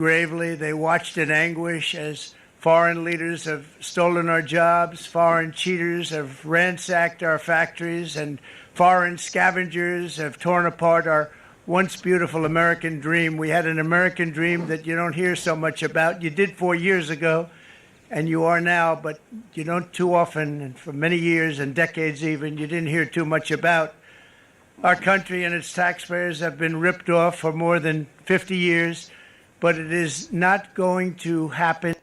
Gravely, they watched in anguish as foreign leaders have stolen our jobs, foreign cheaters have ransacked our factories, and foreign scavengers have torn apart our once beautiful American dream. We had an American dream that you don't hear so much about. You did 4 years ago, and you are now, but you don't too often, and for many years and decades even, you didn't hear too much about. Our country and its taxpayers have been ripped off for more than 50 years, but it is not going to happen.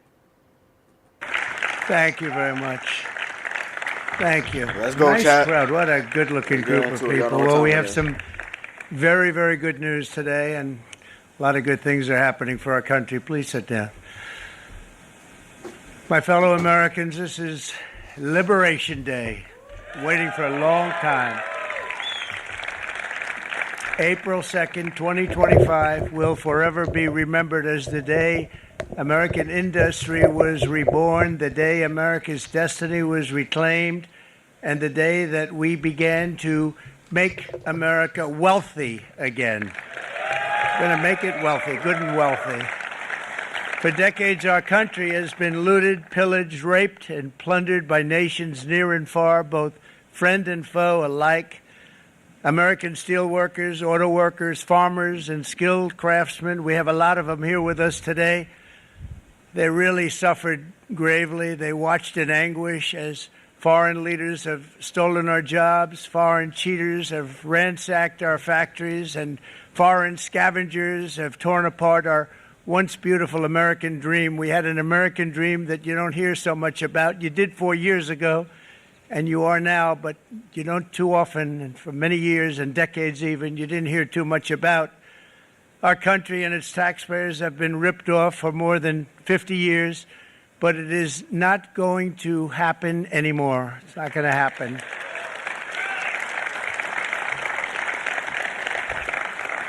Thank you very much. Thank you. Let's go, nice chat. crowd. What a good-looking group of people. Well, we have some very, very good news today, and a lot of good things are happening for our country. Please sit down. My fellow Americans, this is Liberation Day, waiting for a long time. April 2nd, 2025 will forever be remembered as the day American industry was reborn, the day America's destiny was reclaimed, and the day that we began to make America wealthy again. We're going to make it wealthy, good and wealthy. For decades, our country has been looted, pillaged, raped, and plundered by nations near and far, both friend and foe alike. American steelworkers, auto workers, farmers, and skilled craftsmen, we have a lot of them here with us today. They really suffered gravely. They watched in anguish as foreign leaders have stolen our jobs, foreign cheaters have ransacked our factories, and foreign scavengers have torn apart our once beautiful American dream. We had an American dream that you don't hear so much about. You did 4 years ago, and you are now, but you don't too often, and for many years and decades even, you didn't hear too much about. Our country and its taxpayers have been ripped off for more than 50 years, but it is not going to happen anymore. It's not going to happen.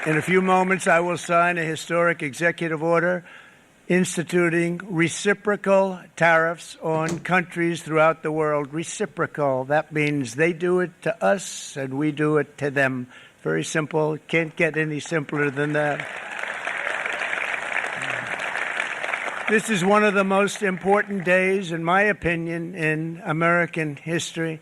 In a few moments, I will sign a historic executive order instituting reciprocal tariffs on countries throughout the world. Reciprocal, that means they do it to us and we do it to them. Very simple. Can't get any simpler than that. This is one of the most important days, in my opinion, in American history.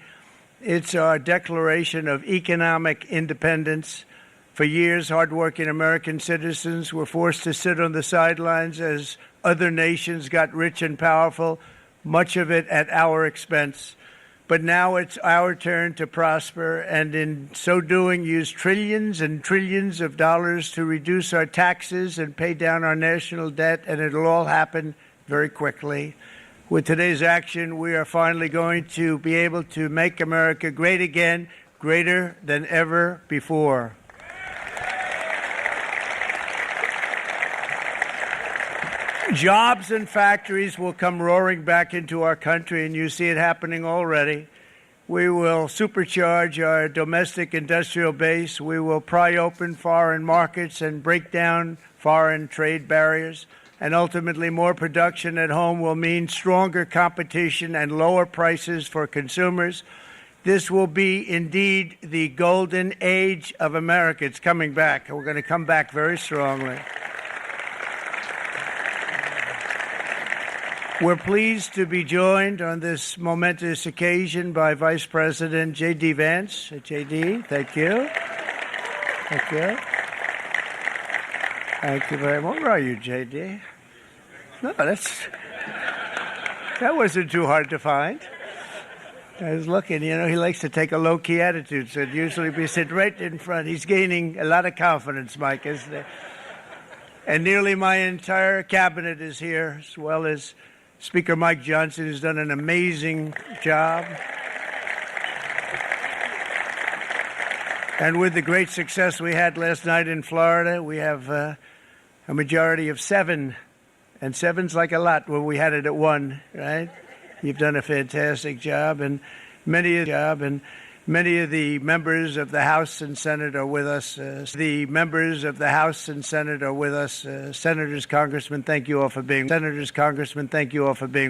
It's our declaration of economic independence. For years, hardworking American citizens were forced to sit on the sidelines as other nations got rich and powerful, much of it at our expense. But now it's our turn to prosper, and in so doing, use trillions and trillions of dollars to reduce our taxes and pay down our national debt, and it'll all happen very quickly. With today's action, we are finally going to be able to make America great again, greater than ever before. Jobs and factories will come roaring back into our country, and you see it happening already. We will supercharge our domestic industrial base. We will pry open foreign markets and break down foreign trade barriers. And ultimately, more production at home will mean stronger competition and lower prices for consumers. This will be indeed the golden age of America. It's coming back. We're going to come back very strongly. We're pleased to be joined on this momentous occasion by Vice President J.D. Vance. J.D., thank you. Thank you. Thank you very much. Where are you, J.D.? No, that wasn't too hard to find. I was looking, he likes to take a low-key attitude, so it'd usually be sitting right in front. He's gaining a lot of confidence, Mike, isn't he? And nearly my entire cabinet is here, as well as Speaker Mike Johnson, who's done an amazing job. And with the great success we had last night in Florida, we have a majority of 7. And 7's like a lot when we had it at 1, right? You've done a fantastic job, and many of the members of the House and Senate are with us. Senators, Congressmen, thank you all for being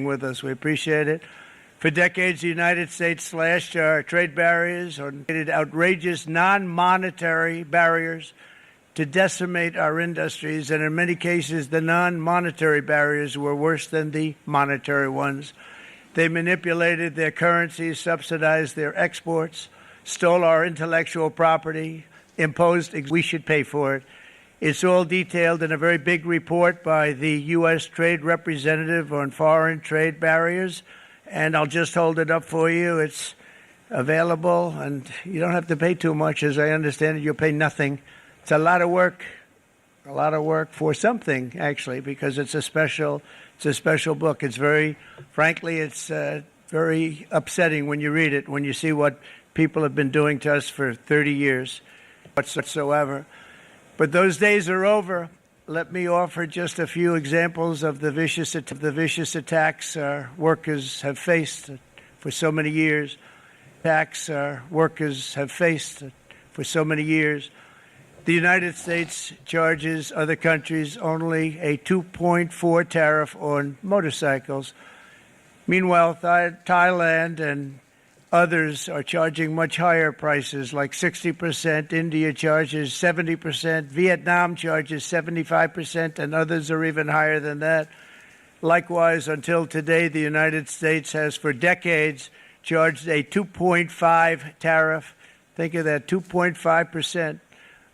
with us. We appreciate it. For decades, the United States slashed our trade barriers or created outrageous non-monetary barriers to decimate our industries, and in many cases, the non-monetary barriers were worse than the monetary ones. They manipulated their currencies, subsidized their exports, stole our intellectual property, imposed we should pay for it. It's all detailed in a very big report by the U.S. Trade Representative on foreign trade barriers, and I'll just hold it up for you. It's available, and you don't have to pay too much. As I understand it, you'll pay nothing. It's a lot of work for something, actually, because it's a special book. It's frankly, it's very upsetting when you read it, when you see what people have been doing to us for 30 years whatsoever. But those days are over. Let me offer just a few examples of the vicious attacks our workers have faced for so many years. The United States charges other countries only a 2.4 tariff on motorcycles. Meanwhile, Thailand and others are charging much higher prices, like 60%. India charges 70%. Vietnam charges 75%, and others are even higher than that. Likewise, until today, the United States has for decades charged a 2.5 tariff. Think of that, 2.5%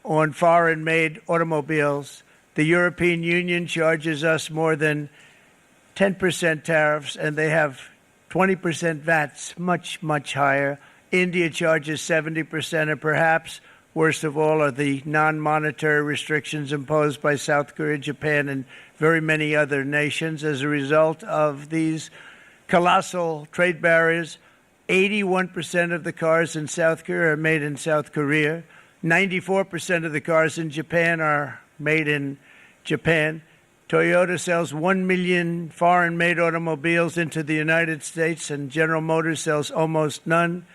on foreign-made automobiles. The European Union charges us more than 10% tariffs, and they have 20% VATs, much, much higher. India charges 70%, and perhaps worst of all are the non-monetary restrictions imposed by South Korea, Japan, and very many other nations. As a result of these colossal trade barriers, 81% of the cars in South Korea are made in South Korea. 94% of the cars in Japan are made in Japan. Toyota sells 1 million foreign-made automobiles into the United States, and General Motors sells almost none.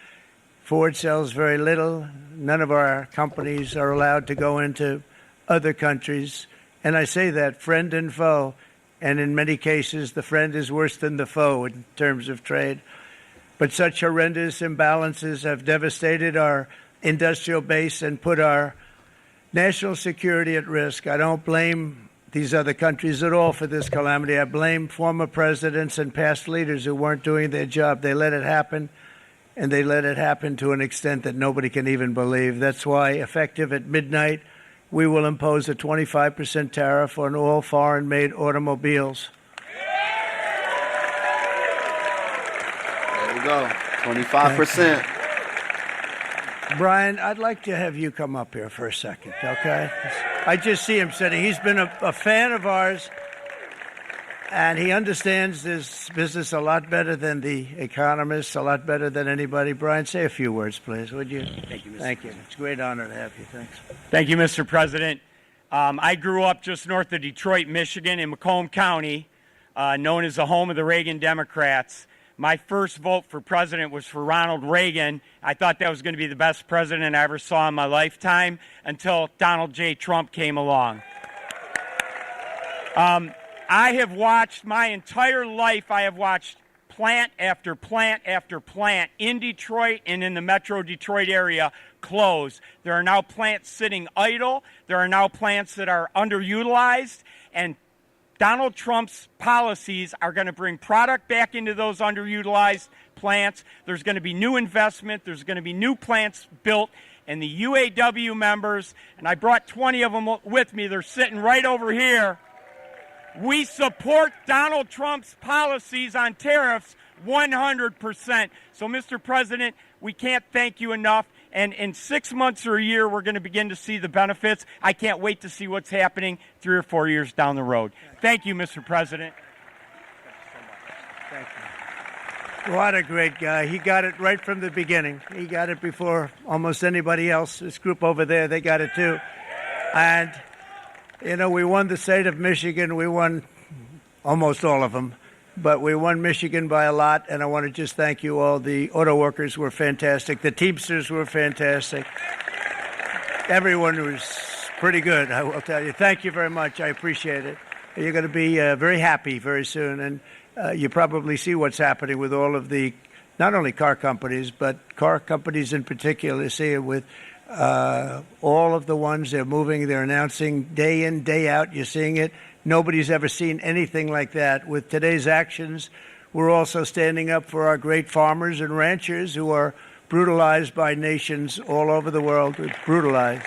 Ford sells very little. None of our companies are allowed to go into other countries. And I say that, friend and foe. And in many cases, the friend is worse than the foe in terms of trade. But such horrendous imbalances have devastated our industrial base and put our national security at risk. I don't blame these other countries at all for this calamity. I blame former presidents and past leaders who weren't doing their job. They let it happen, and they let it happen to an extent that nobody can even believe. That's why, effective at midnight, we will impose a 25% tariff on all foreign-made automobiles. There you go, 25%. Brian, I'd like to have you come up here for a second, okay? I just see him sitting. He's been a fan of ours, and he understands this business a lot better than the economists, a lot better than anybody. Brian, say a few words, please, would you? Thank you, Mr. Thank you. President. It's a great honor to have you. Thanks. Thank you, Mr. President. I grew up just north of Detroit, Michigan, in Macomb County, known as the home of the Reagan Democrats. My first vote for president was for Ronald Reagan. I thought that was going to be the best president I ever saw in my lifetime until Donald J. Trump came along. I have watched my entire life, I have watched plant after plant after plant in Detroit and in the metro Detroit area close. There are now plants sitting idle. There are now plants that are underutilized, and Donald Trump's policies are going to bring product back into those underutilized plants. There's going to be new investment. There's going to be new plants built. And the UAW members, and I brought 20 of them with me, they're sitting right over here. We support Donald Trump's policies on tariffs 100%. So, Mr. President, we can't thank you enough. And in 6 months or a year, we're going to begin to see the benefits. I can't wait to see what's happening 3 or 4 years down the road. Thank you, Mr. President. Thank you. What a great guy. He got it right from the beginning. He got it before almost anybody else. This group over there, they got it too. And, you know, we won the state of Michigan. We won almost all of them. But we won Michigan by a lot, and I want to just thank you all. The auto workers were fantastic. The Teamsters were fantastic. Everyone was pretty good, I will tell you. Thank you very much. I appreciate it. You're going to be very happy very soon, and you probably see what's happening with all of the, not only car companies, but car companies in particular. See it with All of the ones they're moving, they're announcing day in, day out. You're seeing it. Nobody's ever seen anything like that. With today's actions, we're also standing up for our great farmers and ranchers who are brutalized by nations all over the world. Brutalized.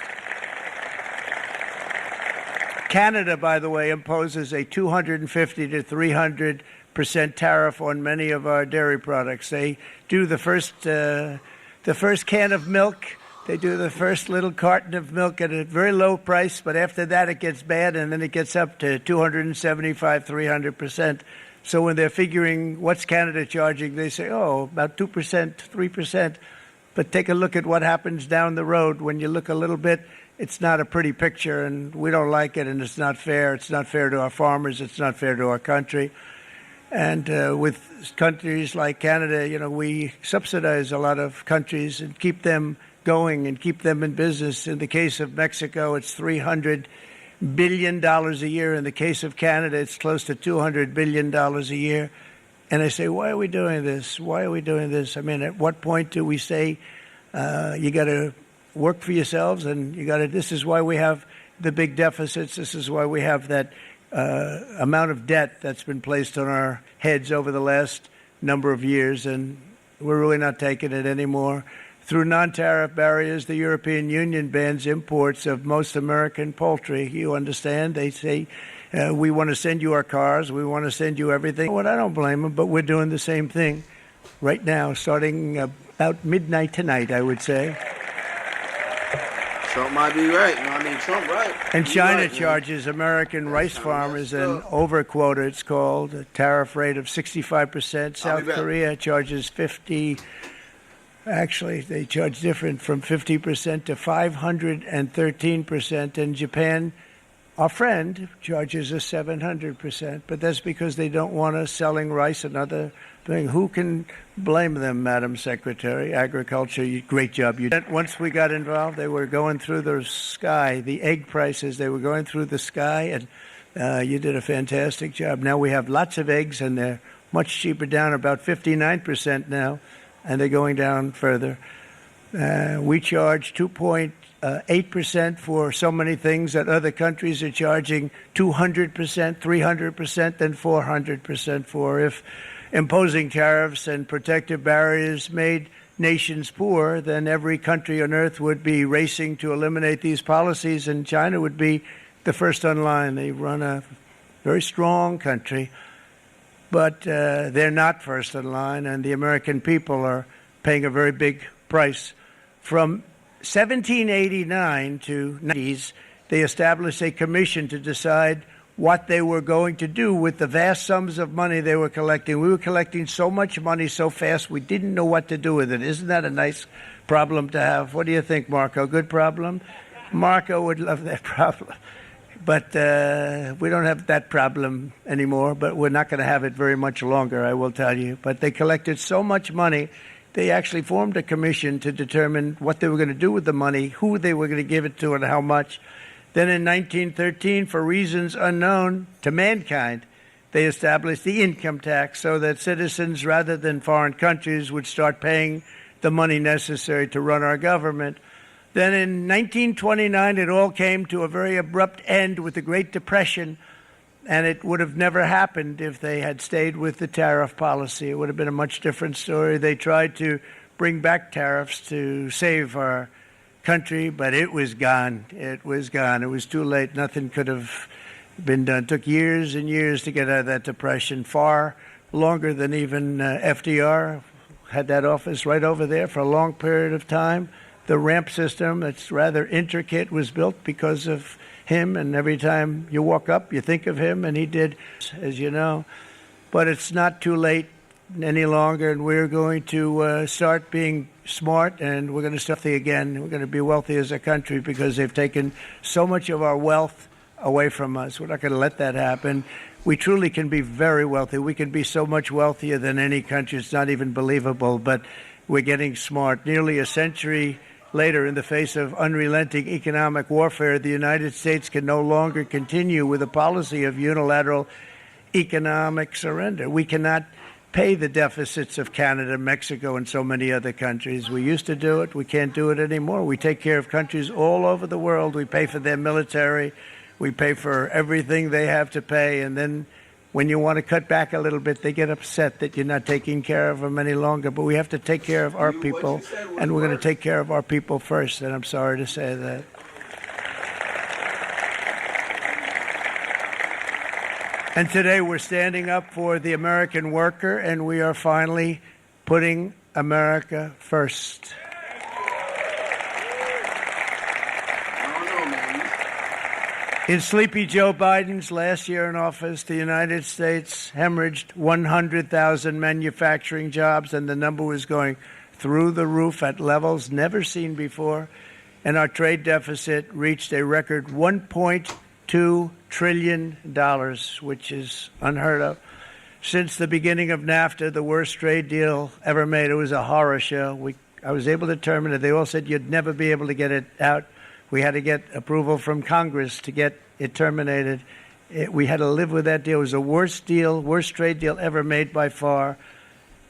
Canada, by the way, imposes a 250 to 300% tariff on many of our dairy products. They do the first can of milk. They do the first little carton of milk at a very low price, but after that it gets bad, and then it gets up to 275, 300%. So when they're figuring what's Canada charging, they say, oh, about 2%, 3%. But take a look at what happens down the road. When you look a little bit, it's not a pretty picture, and we don't like it, and it's not fair. It's not fair to our farmers. It's not fair to our country. And with countries like Canada, you know, we subsidize a lot of countries and keep them going and keep them in business. In the case of Mexico, it's $300 billion a year. In the case of Canada, it's close to $200 billion a year. And I say, why are we doing this? Why are we doing this? I mean, at what point do we say you got to work for yourselves, and you got to? This is why we have the big deficits. This is why we have that amount of debt that's been placed on our heads over the last number of years, and we're really not taking it anymore. Through non-tariff barriers, the European Union bans imports of most American poultry. You understand? They say, we want to send you our cars. We want to send you everything. Well, I don't blame them, but we're doing the same thing right now, starting about midnight tonight, I would say. Trump might be right. No, I mean, Trump right. And He China right, charges American rice farmers an overquota, it's called, a tariff rate of 65%. South Korea charges 50. Actually, they charge different, from 50% to 513%. And Japan, our friend, charges us 700%. But that's because they don't want us selling rice and other thing. Who can blame them, Madam Secretary? Agriculture, great job. Once we got involved, they were going through the sky, the egg prices, they were going through the sky, and you did a fantastic job. Now we have lots of eggs, and they're much cheaper, down about 59% now, and they're going down further. We charge 2.8% for so many things that other countries are charging 200%, 300%, and 400% for. If imposing tariffs and protective barriers made nations poor, then every country on earth would be racing to eliminate these policies, and China would be the first on line. They run a very strong country, but they're not first in line, and the American people are paying a very big price. From 1789 to 90s, they established a commission to decide what they were going to do with the vast sums of money they were collecting. We were collecting so much money so fast, we didn't know what to do with it. Isn't that a nice problem to have? What do you think, Marco? Good problem? Marco would love that problem. But we don't have that problem anymore, but we're not going to have it very much longer, I will tell you. But they collected so much money, they actually formed a commission to determine what they were going to do with the money, who they were going to give it to, and how much. Then in 1913, for reasons unknown to mankind, they established the income tax so that citizens, rather than foreign countries, would start paying the money necessary to run our government. Then in 1929, it all came to a very abrupt end with the Great Depression, and it would have never happened if they had stayed with the tariff policy. It would have been a much different story. They tried to bring back tariffs to save our country, but it was gone. It was gone. It was too late. Nothing could have been done. It took years and years to get out of that depression, far longer than even FDR had that office right over there for a long period of time. The ramp system, that's rather intricate, was built because of him, and every time you walk up, you think of him, and he did, as you know. But it's not too late any longer, and we're going to start being smart, and we're going to start wealthy again. We're going to be wealthy as a country because they've taken so much of our wealth away from us. We're not going to let that happen. We truly can be very wealthy. We can be so much wealthier than any country. It's not even believable, but we're getting smart. Nearly a century later, in the face of unrelenting economic warfare, the United States can no longer continue with a policy of unilateral economic surrender. We cannot pay the deficits of Canada, Mexico, and so many other countries. We used to do it. We can't do it anymore. We take care of countries all over the world. We pay for their military. We pay for everything they have to pay. And then when you want to cut back a little bit, they get upset that you're not taking care of them any longer. But we have to take care of our people, and we're going to take care of our people first. And I'm sorry to say that. And today we're standing up for the American worker, and we are finally putting America first. In Sleepy Joe Biden's last year in office, the United States hemorrhaged 100,000 manufacturing jobs, and the number was going through the roof at levels never seen before. And our trade deficit reached a record $1.2 trillion, which is unheard of. Since the beginning of NAFTA, the worst trade deal ever made, it was a horror show. I was able to terminate it. They all said you'd never be able to get it out. We had to get approval from Congress to get it terminated. We had to live with that deal. It was the worst trade deal ever made by far.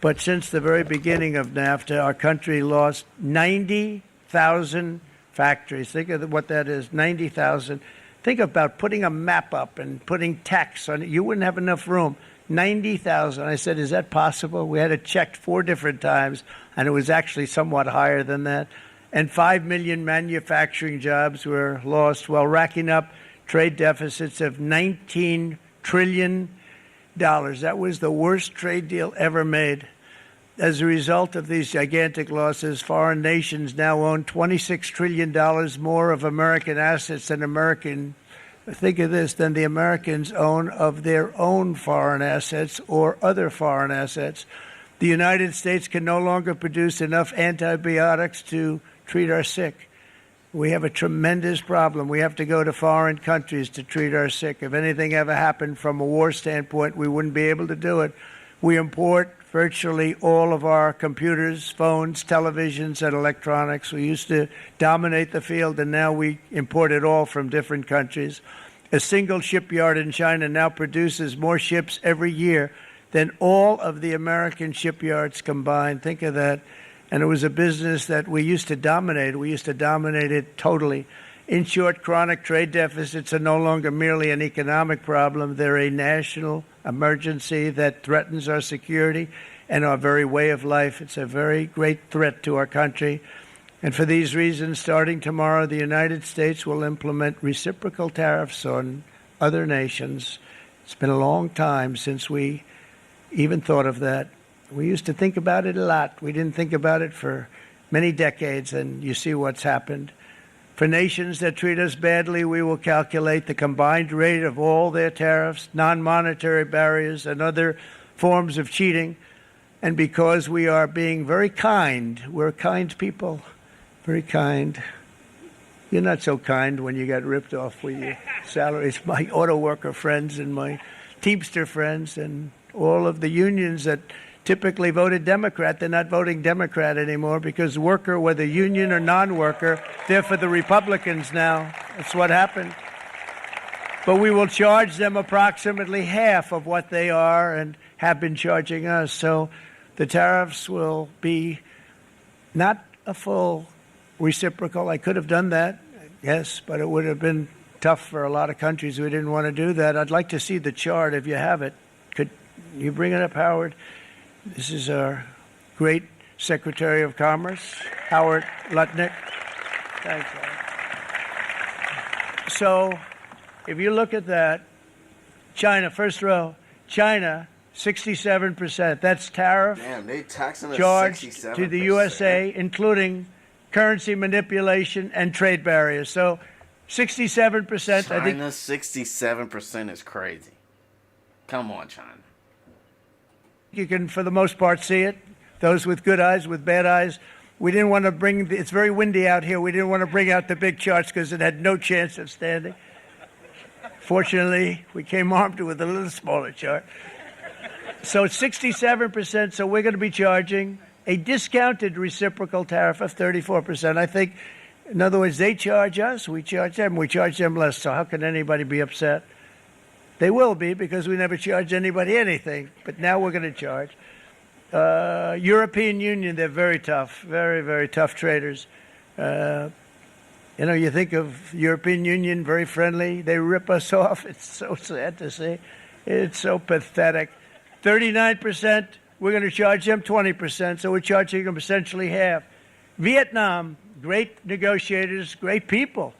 But since the very beginning of NAFTA, our country lost 90,000 factories. Think of what that is, 90,000. Think about putting a map up and putting tax on it. You wouldn't have enough room. 90,000. I said, is that possible? We had it checked 4 different times, and it was actually somewhat higher than that. And 5 million manufacturing jobs were lost while racking up trade deficits of $19 trillion. That was the worst trade deal ever made. As a result of these gigantic losses, foreign nations now own $26 trillion more of American assets than think of this, than the Americans own of their own foreign assets or other foreign assets. The United States can no longer produce enough antibiotics to treat our sick. We have a tremendous problem. We have to go to foreign countries to treat our sick. If anything ever happened from a war standpoint, we wouldn't be able to do it. We import virtually all of our computers, phones, televisions, and electronics. We used to dominate the field, and now we import it all from different countries. A single shipyard in China now produces more ships every year than all of the American shipyards combined. Think of that. And it was a business that we used to dominate. We used to dominate it totally. In short, chronic trade deficits are no longer merely an economic problem. They're a national emergency that threatens our security and our very way of life. It's a very great threat to our country. And for these reasons, starting tomorrow, the United States will implement reciprocal tariffs on other nations. It's been a long time since we even thought of that. We used to think about it a lot. We didn't think about it for many decades, and you see what's happened. For nations that treat us badly, we will calculate the combined rate of all their tariffs, non-monetary barriers, and other forms of cheating. And because we are being very kind, we're kind people, very kind. You're not so kind when you got ripped off with your salaries. My auto worker friends and my Teamster friends and all of the unions that typically voted Democrat, they're not voting Democrat anymore because worker, whether union or non-worker, they're for the Republicans now. That's what happened. But we will charge them approximately half of what they are and have been charging us. So the tariffs will be not a full reciprocal. I could have done that, yes, but it would have been tough for a lot of countries who didn't want to do that. I'd like to see the chart if you have it. Could you bring it up, Howard? This is our great Secretary of Commerce, Howard Lutnick. Thanks, Howard. So if you look at that, China, first row, China, 67%. That's tariff. Damn, they taxing us charged 67%. to the USA, including currency manipulation and trade barriers. So 67%. China, I think 67% is crazy. Come on, China. You can, for the most part, see it. Those with good eyes, with bad eyes. We didn't want to bring, it's very windy out here. We didn't want to bring out the big charts because it had no chance of standing. Fortunately, we came armed with a little smaller chart. So it's 67%, so we're going to be charging a discounted reciprocal tariff of 34%. I think, in other words, they charge us, we charge them less. So how can anybody be upset? They will be because we never charge anybody anything. But now we're going to charge. European Union, they're very tough, very, very tough traders. You think of European Union, very friendly. They rip us off. It's so sad to see. It's so pathetic. 39%, we're going to charge them 20%, so we're charging them essentially half. Vietnam, great negotiators, great people.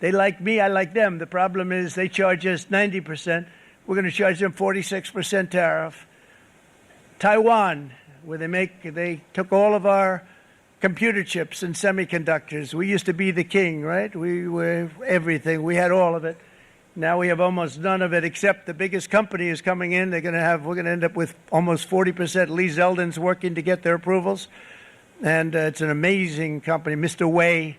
They like me, I like them. The problem is they charge us 90%. We're going to charge them 46% tariff. Taiwan, where they took all of our computer chips and semiconductors. We used to be the king, right? We were everything. We had all of it. Now we have almost none of it, except the biggest company is coming in. We're going to end up with almost 40%. Lee Zeldin's working to get their approvals. And it's an amazing company. Mr. Wei,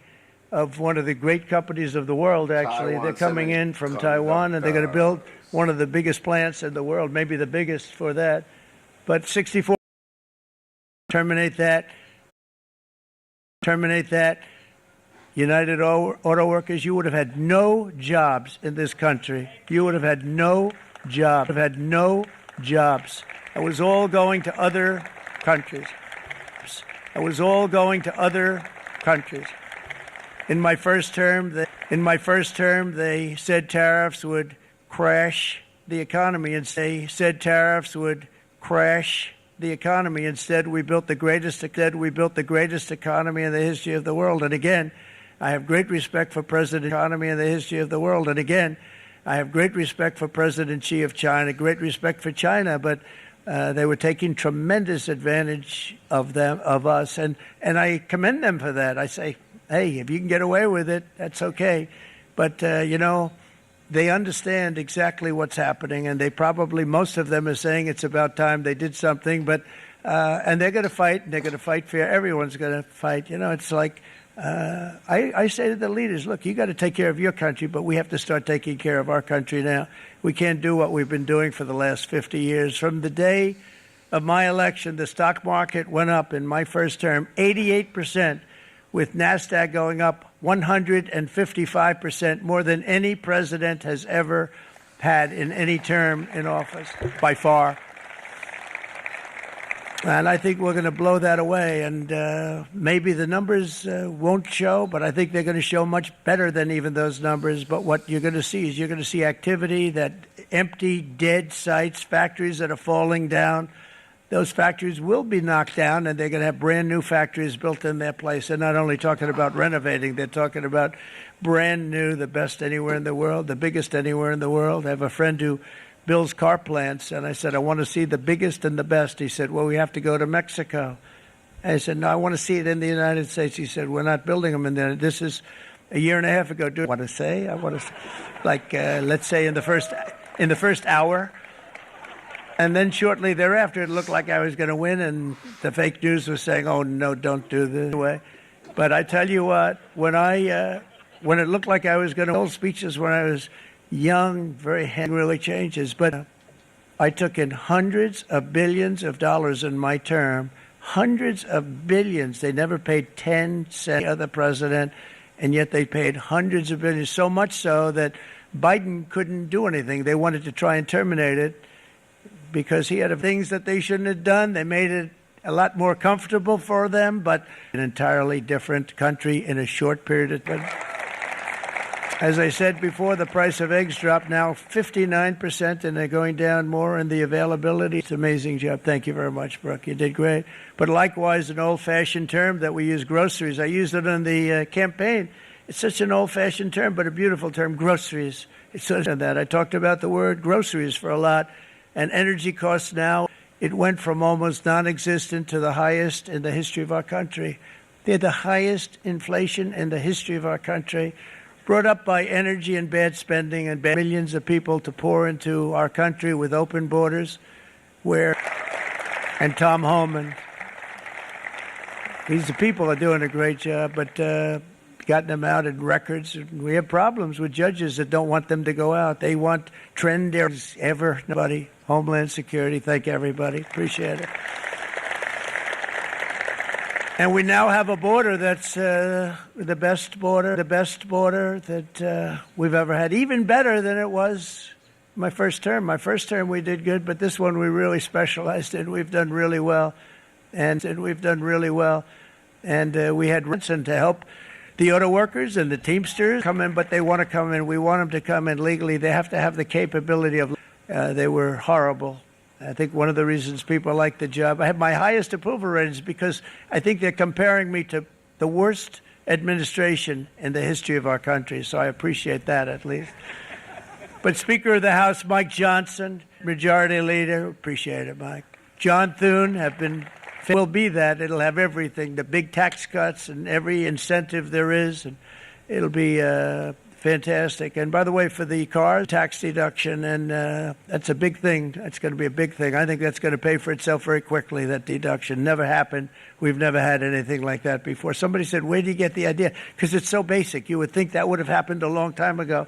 of one of the great companies of the world, actually. Taiwan they're coming in from Taiwan, and they're going to build one of the biggest plants in the world, maybe the biggest for that. But 64, terminate that. United Auto Workers, you would have had no jobs in this country. You would have had no jobs. It was all going to other countries. In my first term, they said tariffs would crash the economy, and Instead, we built the greatest economy in the history of the world. And again, I have great respect for President Xi of China, great respect for China, but they were taking tremendous advantage of us, and I commend them for that. I say, hey, if you can get away with it, that's okay. But they understand exactly what's happening, and most of them are saying it's about time they did something. But and they're going to fight, and they're going to fight fair. Everyone's going to fight. It's like I say to the leaders, look, you got to take care of your country, but we have to start taking care of our country now. We can't do what we've been doing for the last 50 years. From the day of my election, the stock market went up in my first term 88%, with NASDAQ going up 155%, more than any president has ever had in any term in office, by far. And I think we're going to blow that away. And maybe the numbers won't show, but I think they're going to show much better than even those numbers. But what you're going to see is activity, that empty, dead sites, factories that are falling down. Those factories will be knocked down, and they're going to have brand new factories built in their place. They're not only talking about renovating, they're talking about brand new, the best anywhere in the world, the biggest anywhere in the world. I have a friend who builds car plants, and I said, I want to see the biggest and the best. He said, well, we have to go to Mexico. I said, no, I want to see it in the United States. He said, we're not building them in there. This is a year and a half ago. Do I want to say? Let's say in the first hour. And then shortly thereafter, it looked like I was going to win, and the fake news was saying, oh, no, don't do this way. But I tell you what, when it looked like I was going to hold speeches when I was young, very really changes. But I took in hundreds of billions of dollars in my term, hundreds of billions. They never paid 10 cents the other president, and yet they paid hundreds of billions, so much so that Biden couldn't do anything. They wanted to try and terminate it, because he had things that they shouldn't have done. They made it a lot more comfortable for them, but an entirely different country in a short period of time. As I said before, the price of eggs dropped now 59%, and they're going down more in the availability. It's an amazing job. Thank you very much, Brooke. You did great. But likewise, an old-fashioned term that we use, groceries. I used it in the campaign. It's such an old-fashioned term, but a beautiful term, groceries. It's such that. I talked about the word groceries for a lot. And energy costs now, it went from almost non-existent to the highest in the history of our country. They're the highest inflation in the history of our country, brought up by energy and bad spending and millions of people to pour into our country with open borders, and Tom Homan. These people are doing a great job, but gotten them out in records. We have problems with judges that don't want them to go out. They want trend areas ever. Nobody. Homeland Security. Thank everybody. Appreciate it. And we now have a border that's the best border that we've ever had, even better than it was my first term. My first term we did good, but this one we really specialized in. We've done really well, and we've done really well. And we had Ransom to help the auto workers and the Teamsters come in, but they want to come in. We want them to come in legally. They have to have the capability of. They were horrible. I think one of the reasons people like the job. I have my highest approval ratings because I think they're comparing me to the worst administration in the history of our country. So I appreciate that at least. But Speaker of the House, Mike Johnson, Majority Leader, appreciate it, Mike. John Thune will be that. It'll have everything, the big tax cuts and every incentive there is, and it'll be fantastic. And by the way, for the car tax deduction, and that's a big thing. That's going to be a big thing. I think that's going to pay for itself very quickly, that deduction. Never happened. We've never had anything like that before. Somebody said, where do you get the idea? Because it's so basic. You would think that would have happened a long time ago.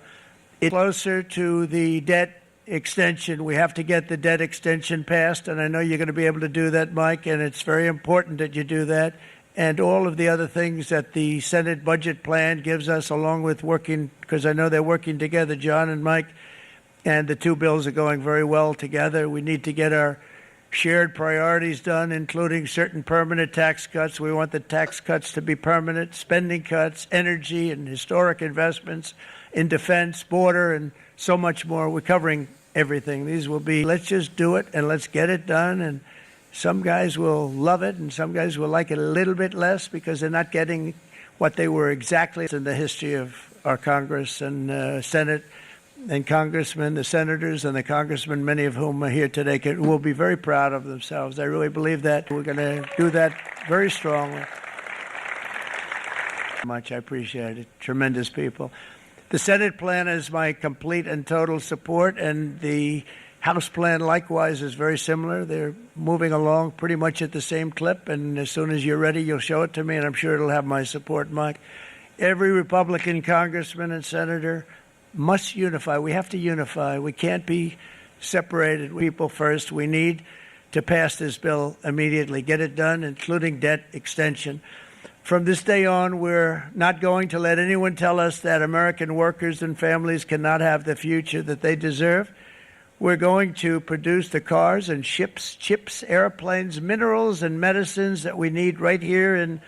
It's closer to the debt extension. We have to get the debt extension passed, and I know you're going to be able to do that, Mike, and it's very important that you do that. And all of the other things that the Senate budget plan gives us, along with working, because I know they're working together, John and Mike, and the two bills are going very well together. We need to get our shared priorities done, including certain permanent tax cuts. We want the tax cuts to be permanent, spending cuts, energy and historic investments in defense, border, and so much more. We're covering everything. These will be, let's just do it and let's get it done. And some guys will love it and some guys will like it a little bit less because they're not getting what they were exactly in the history of our Congress and Senate and congressmen, the senators and the congressmen, many of whom are here today, will be very proud of themselves. I really believe that. We're going to do that very strongly. Much. I appreciate it. Tremendous people. The Senate plan has my complete and total support, and the House plan likewise is very similar. They're moving along pretty much at the same clip, and as soon as you're ready, you'll show it to me, and I'm sure it'll have my support, Mike. Every Republican congressman and senator must unify. We have to unify. We can't be separated. People first. We need to pass this bill immediately, get it done, including debt extension. From this day on, we're not going to let anyone tell us that American workers and families cannot have the future that they deserve. We're going to produce the cars and ships, chips, airplanes, minerals, and medicines that we need right here in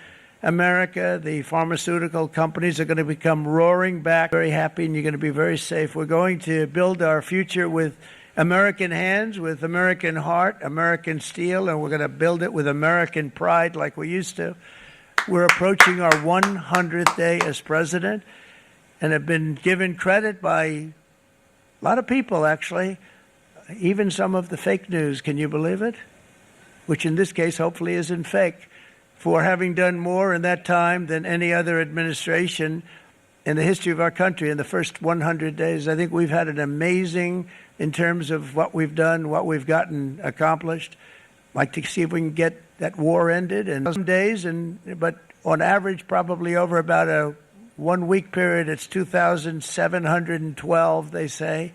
America. The pharmaceutical companies are going to become roaring back, very happy, and you're going to be very safe. We're going to build our future with American hands, with American heart, American steel, and we're going to build it with American pride like we used to. We're approaching our 100th day as president and have been given credit by a lot of people, actually, even some of the fake news. Can you believe it? Which in this case hopefully isn't fake, for having done more in that time than any other administration in the history of our country in the first 100 days. I think we've had an amazing in terms of what we've done, what we've gotten accomplished. I'd like to see if we can get that war ended in some days, but on average, probably over about a 1 week period, it's 2,712, they say.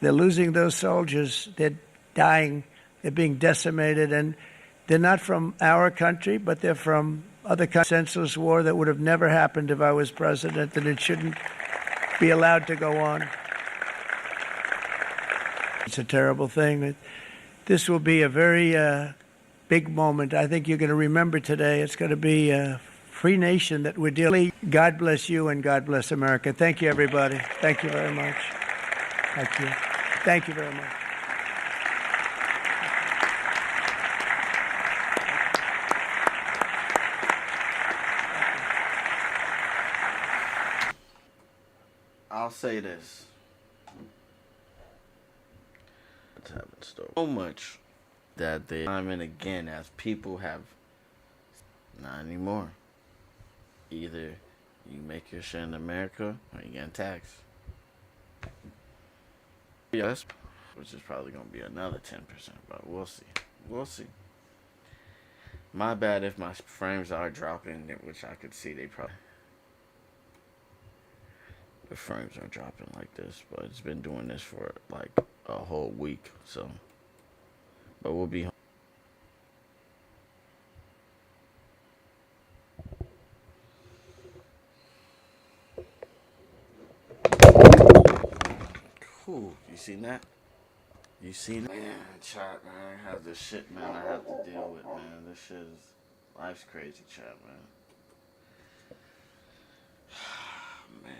They're losing those soldiers. They're dying. They're being decimated. And they're not from our country, but they're from other countries. Senseless war that would have never happened if I was president, and it shouldn't be allowed to go on. It's a terrible thing. This will be a very big moment. I think you're going to remember today. It's going to be a free nation that we're dealing with. God bless you and God bless America. Thank you, everybody. Thank you very much. Thank you. Thank you very much. I'll say this. So much that they time and again as people have not anymore. Either you make your shit in America or you get taxed. Yes, which is probably gonna be another 10%, but we'll see. We'll see. My bad if my frames are dropping, which I could see they probably the frames are dropping like this, but it's been doing this for like a whole week, so but we'll be cool. You seen that? You seen that? Man, chat, man. I have this shit, man. I have to deal with, man. This shit is life's crazy, chat, man. Man.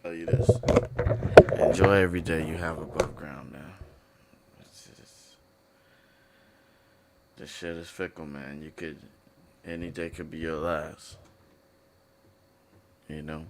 Tell you this. Enjoy every day you have above ground now. This shit is fickle, man. Any day could be your last. You know?